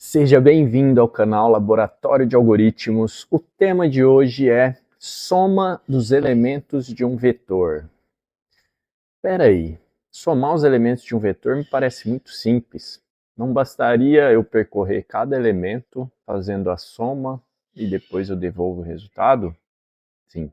Seja bem-vindo ao canal Laboratório de Algoritmos. O tema de hoje é soma dos elementos de um vetor. Espera aí, somar os elementos de um vetor me parece muito simples. Não bastaria eu percorrer cada elemento fazendo a soma e depois eu devolvo o resultado? Sim.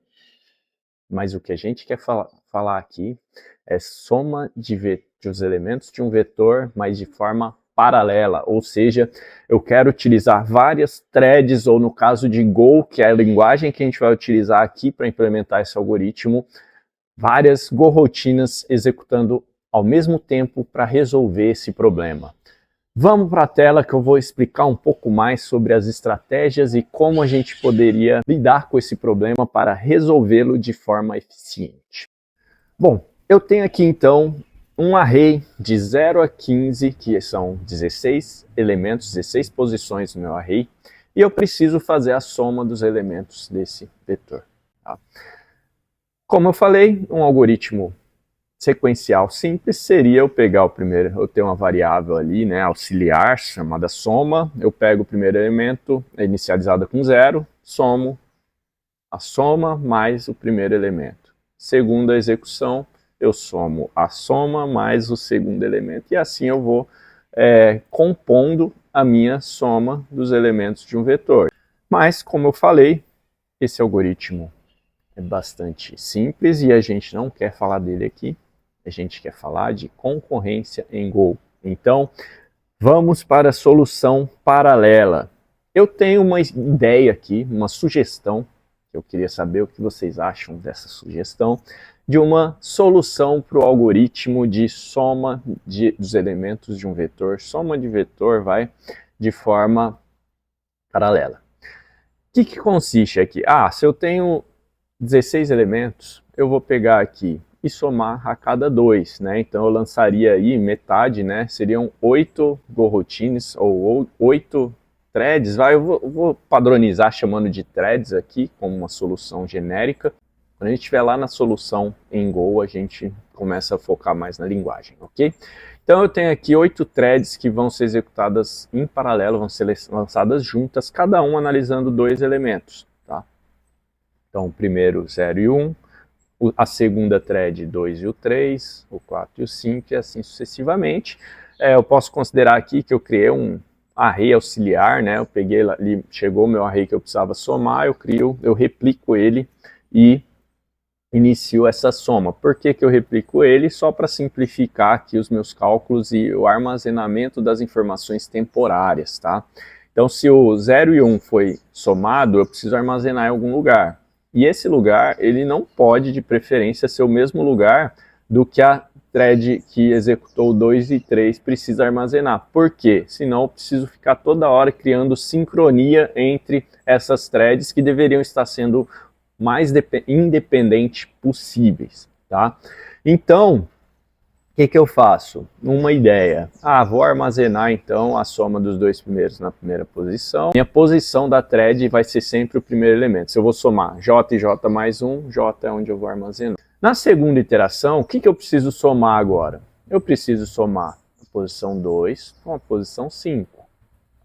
Mas o que a gente quer falar aqui é soma dos elementos de um vetor, mas de forma paralela, ou seja, eu quero utilizar várias threads, ou no caso de Go, que é a linguagem que a gente vai utilizar aqui para implementar esse algoritmo, várias Go-rotinas executando ao mesmo tempo para resolver esse problema. Vamos para a tela que eu vou explicar um pouco mais sobre as estratégias e como a gente poderia lidar com esse problema para resolvê-lo de forma eficiente. Bom, eu tenho aqui então um array de 0 a 15, que são 16 elementos, 16 posições no meu array, e eu preciso fazer a soma dos elementos desse vetor. Tá? Como eu falei, um algoritmo sequencial simples seria eu pegar o primeiro, eu tenho uma variável ali, né, auxiliar, chamada soma, eu pego o primeiro elemento, é inicializada com 0, somo a soma mais o primeiro elemento. Segunda execução, eu somo a soma mais o segundo elemento, e assim eu vou compondo a minha soma dos elementos de um vetor. Mas, como eu falei, esse algoritmo é bastante simples e a gente não quer falar dele aqui. A gente quer falar de concorrência em Go. Então, vamos para a solução paralela. Eu tenho uma ideia aqui, uma sugestão, eu queria saber o que vocês acham dessa sugestão, de uma solução para o algoritmo de soma dos elementos de um vetor. Soma de vetor vai de forma paralela. O que consiste aqui? Se eu tenho 16 elementos, eu vou pegar aqui e somar a cada 2, né? Então eu lançaria aí metade, né? Seriam 8 Go-routines ou 8 threads. Eu vou padronizar chamando de threads aqui como uma solução genérica. Quando a gente estiver lá na solução em Go, a gente começa a focar mais na linguagem, ok? Então eu tenho aqui 8 threads que vão ser executadas em paralelo, vão ser lançadas juntas, cada um analisando 2 elementos, tá? Então o primeiro 0 e 1, a segunda thread 2 e o 3, o 4 e o 5 e assim sucessivamente. Eu posso considerar aqui que eu criei um array auxiliar, né? Eu peguei ali, chegou o meu array que eu precisava somar, eu replico ele e inicio essa soma. Por que eu replico ele? Só para simplificar aqui os meus cálculos e o armazenamento das informações temporárias, tá? Então, se o 0 e 1 foi somado, eu preciso armazenar em algum lugar. E esse lugar, ele não pode, de preferência, ser o mesmo lugar do que a thread que executou 2 e 3 precisa armazenar. Por quê? Senão eu preciso ficar toda hora criando sincronia entre essas threads que deveriam estar sendo mais independentes possíveis, tá? Então, o que eu faço? Uma ideia. Vou armazenar então a soma dos dois primeiros na primeira posição. Minha posição da thread vai ser sempre o primeiro elemento. Se eu vou somar j e j mais 1, j é onde eu vou armazenar. Na segunda iteração, o que eu preciso somar agora? Eu preciso somar a posição 2 com a posição 5.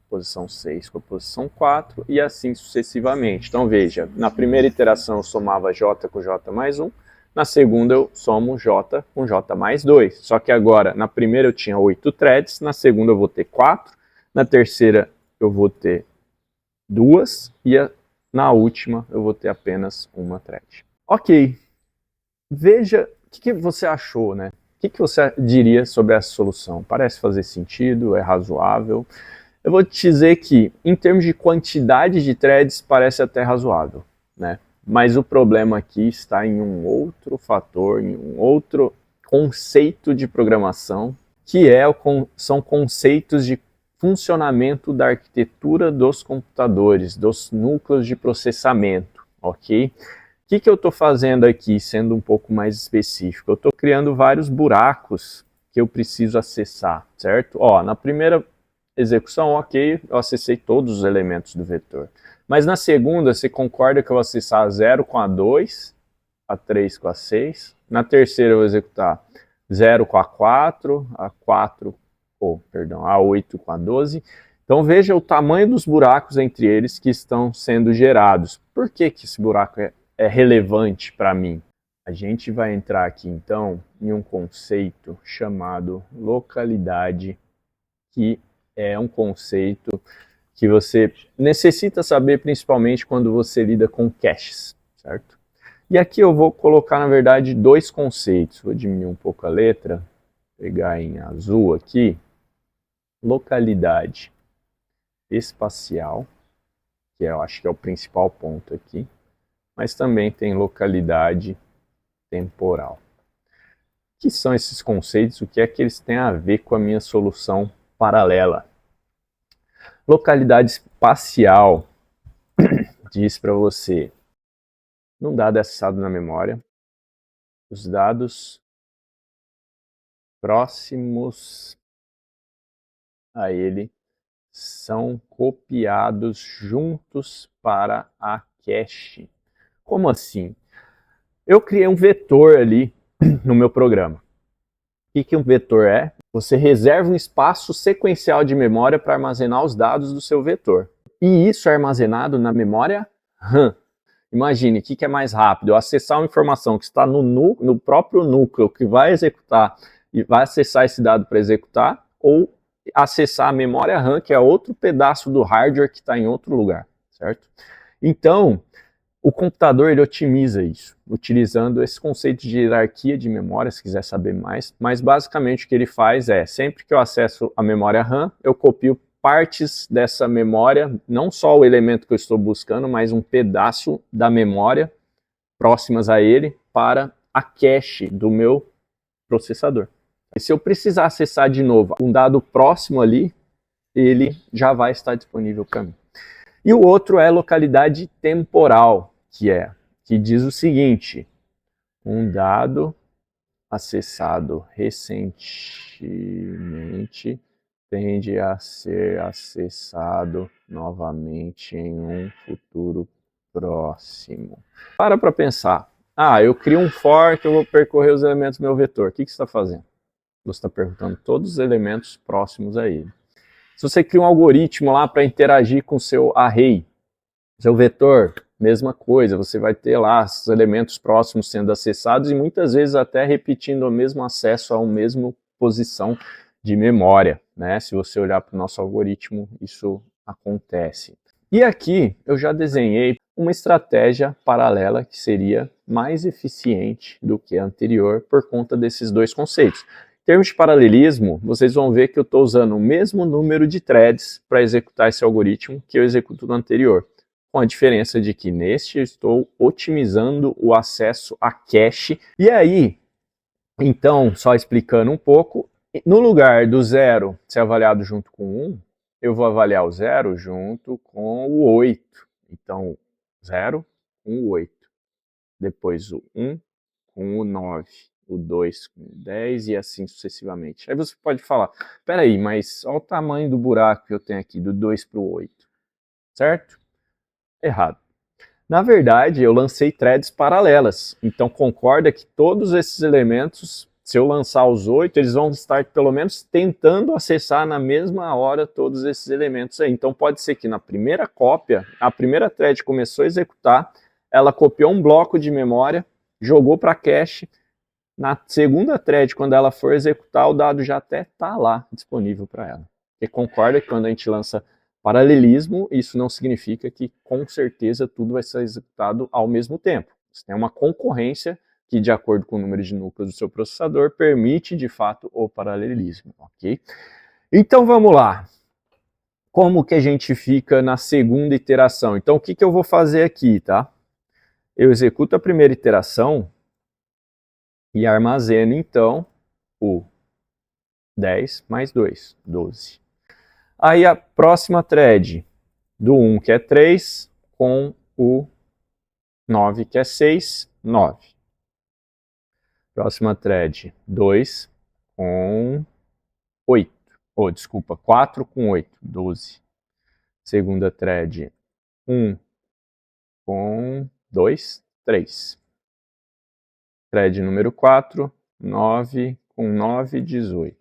Posição 6 com a posição 4 e assim sucessivamente. Então veja, na primeira iteração eu somava j com j mais 1, na segunda eu somo j com j mais 2. Só que agora, na primeira eu tinha 8 threads, na segunda eu vou ter 4, na terceira eu vou ter 2 e na última eu vou ter apenas uma thread. Ok, veja o que você achou, né? O que você diria sobre essa solução? Parece fazer sentido? É razoável? Eu vou te dizer que, em termos de quantidade de threads, parece até razoável, né? Mas o problema aqui está em um outro fator, em um outro conceito de programação, que são conceitos de funcionamento da arquitetura dos computadores, dos núcleos de processamento, ok? O que eu estou fazendo aqui, sendo um pouco mais específico? Eu estou criando vários buracos que eu preciso acessar, certo? Na primeira execução, ok, eu acessei todos os elementos do vetor. Mas na segunda, você concorda que eu vou acessar a 0 com a 2, a 3 com a 6. Na terceira eu vou executar 0 com a 4, a 8 com a 12. Então veja o tamanho dos buracos entre eles que estão sendo gerados. Por que esse buraco é relevante para mim? A gente vai entrar aqui então em um conceito chamado localidade, que é um conceito que você necessita saber principalmente quando você lida com caches, certo? E aqui eu vou colocar, na verdade, dois conceitos. Vou diminuir um pouco a letra, pegar em azul aqui. Localidade espacial, que eu acho que é o principal ponto aqui, mas também tem localidade temporal. O que são esses conceitos? O que é que eles têm a ver com a minha solução paralela? Localidade espacial diz para você, num dado acessado na memória, os dados próximos a ele são copiados juntos para a cache. Como assim? Eu criei um vetor ali no meu programa. O que um vetor é? Você reserva um espaço sequencial de memória para armazenar os dados do seu vetor. E isso é armazenado na memória RAM. Imagine, o que é mais rápido? Eu acessar uma informação que está no próprio núcleo que vai executar e vai acessar esse dado para executar, ou acessar a memória RAM, que é outro pedaço do hardware que está em outro lugar, certo? Então, o computador ele otimiza isso, utilizando esse conceito de hierarquia de memória, se quiser saber mais, mas basicamente o que ele faz é, sempre que eu acesso a memória RAM, eu copio partes dessa memória, não só o elemento que eu estou buscando, mas um pedaço da memória próximas a ele para a cache do meu processador. E se eu precisar acessar de novo um dado próximo ali, ele já vai estar disponível para mim. E o outro é localidade temporal, que diz o seguinte: um dado acessado recentemente tende a ser acessado novamente em um futuro próximo. Para pensar. Eu crio um for que eu vou percorrer os elementos do meu vetor. O que você está fazendo? Você está perguntando todos os elementos próximos a ele. Se você cria um algoritmo lá para interagir com o seu array, seu vetor, mesma coisa, você vai ter lá os elementos próximos sendo acessados e muitas vezes até repetindo o mesmo acesso a uma mesma posição de memória, né? Se você olhar para o nosso algoritmo, isso acontece. E aqui eu já desenhei uma estratégia paralela que seria mais eficiente do que a anterior por conta desses dois conceitos. Em termos de paralelismo, vocês vão ver que eu estou usando o mesmo número de threads para executar esse algoritmo que eu executo no anterior, com a diferença de que neste eu estou otimizando o acesso a cache. E aí, então, só explicando um pouco, no lugar do 0 ser avaliado junto com 1, eu vou avaliar o 0 junto com o 8. Então, 0 com o 8. Depois o 1 com o 9. O 2 com o 10 e assim sucessivamente. Aí você pode falar, peraí, mas olha o tamanho do buraco que eu tenho aqui, do 2 para o 8. Certo? Errado. Na verdade, eu lancei threads paralelas. Então concorda que todos esses elementos, se eu lançar os 8, eles vão estar pelo menos tentando acessar na mesma hora todos esses elementos aí. Então pode ser que na primeira cópia, a primeira thread começou a executar, ela copiou um bloco de memória, jogou para cache. Na segunda thread, quando ela for executar, o dado já até está lá disponível para ela. Porque concorda que quando a gente lança paralelismo, isso não significa que com certeza tudo vai ser executado ao mesmo tempo. Você tem uma concorrência que, de acordo com o número de núcleos do seu processador, permite de fato o paralelismo, ok? Então vamos lá. Como que a gente fica na segunda iteração? Então o que eu vou fazer aqui, tá? Eu executo a primeira iteração e armazeno então o 10 mais 2, 12. Aí a próxima thread do 1, que é 3, com o 9, que é 6, 9. Próxima thread, 2 com 8. Desculpa, 4 com 8, 12. Segunda thread, 1 com 2, 3. Thread número 4, 9 com 9, 18.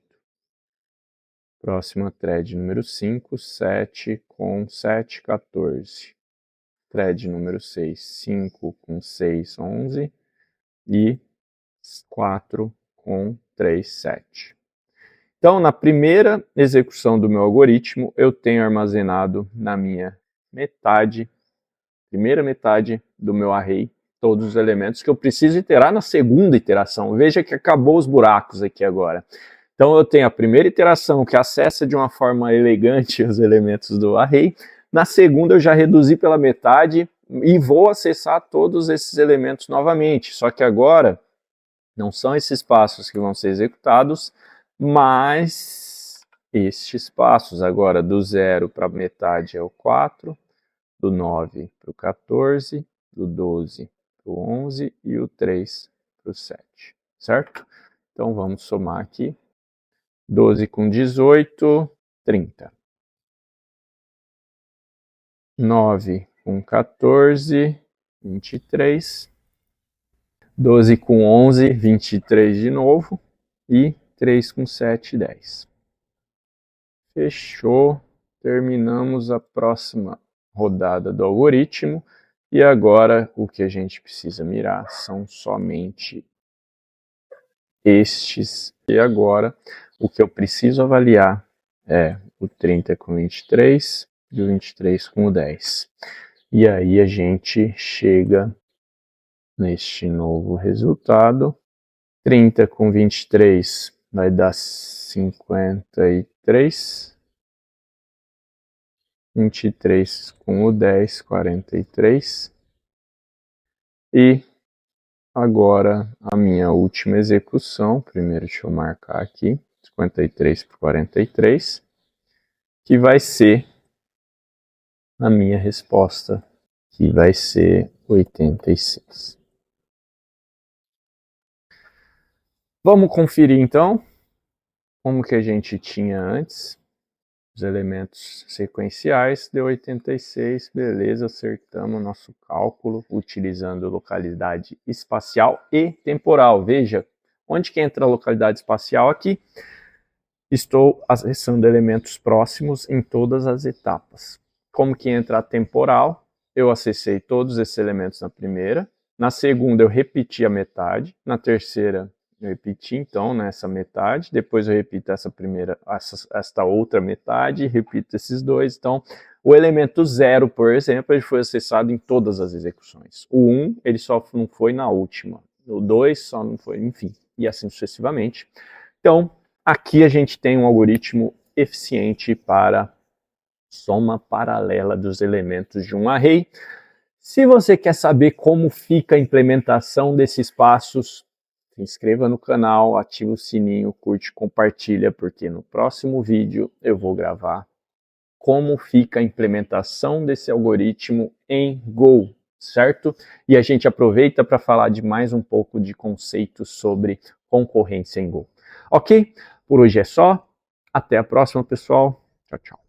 Próxima thread número 5, 7 com 7, 14. Thread número 6, 5 com 6, 11. E 4 com 3, 7. Então, na primeira execução do meu algoritmo, eu tenho armazenado na minha primeira metade do meu array, todos os elementos que eu preciso iterar na segunda iteração. Veja que acabou os buracos aqui agora. Então eu tenho a primeira iteração que acessa de uma forma elegante os elementos do array. Na segunda eu já reduzi pela metade e vou acessar todos esses elementos novamente. Só que agora não são esses passos que vão ser executados, mas estes passos. Agora do 0 para a metade é o 4, do 9 para o 14, do 12 para o 11 e o 3 para o 7, certo? Então vamos somar aqui. 12 com 18, 30. 9 com 14, 23. 12 com 11, 23 de novo. E 3 com 7, 10. Fechou. Terminamos a próxima rodada do algoritmo. E agora o que a gente precisa mirar são somente estes. E agora o que eu preciso avaliar é o 30 com 23 e o 23 com o 10. E aí a gente chega neste novo resultado. 30 com 23 vai dar 53. 23 com o 10, 43. E agora a minha última execução, primeiro deixa eu marcar aqui, 53 por 43, que vai ser a minha resposta, que vai ser 86. Vamos conferir então como que a gente tinha antes. Os elementos sequenciais deu 86, beleza, acertamos nosso cálculo utilizando localidade espacial e temporal. Veja, onde que entra a localidade espacial aqui? Estou acessando elementos próximos em todas as etapas. Como que entra a temporal? Eu acessei todos esses elementos na primeira, na segunda eu repeti a metade, na terceira eu repeti então nessa metade, depois eu repito esta outra metade, repito esses dois. Então o elemento 0, por exemplo, ele foi acessado em todas as execuções. O 1 ele só não foi na última, o 2 só não foi, enfim, e assim sucessivamente. Então aqui a gente tem um algoritmo eficiente para soma paralela dos elementos de um array. Se você quer saber como fica a implementação desses passos, se inscreva no canal, ative o sininho, curte, compartilha, porque no próximo vídeo eu vou gravar como fica a implementação desse algoritmo em Go, certo? E a gente aproveita para falar de mais um pouco de conceitos sobre concorrência em Go. Ok? Por hoje é só. Até a próxima, pessoal. Tchau, tchau.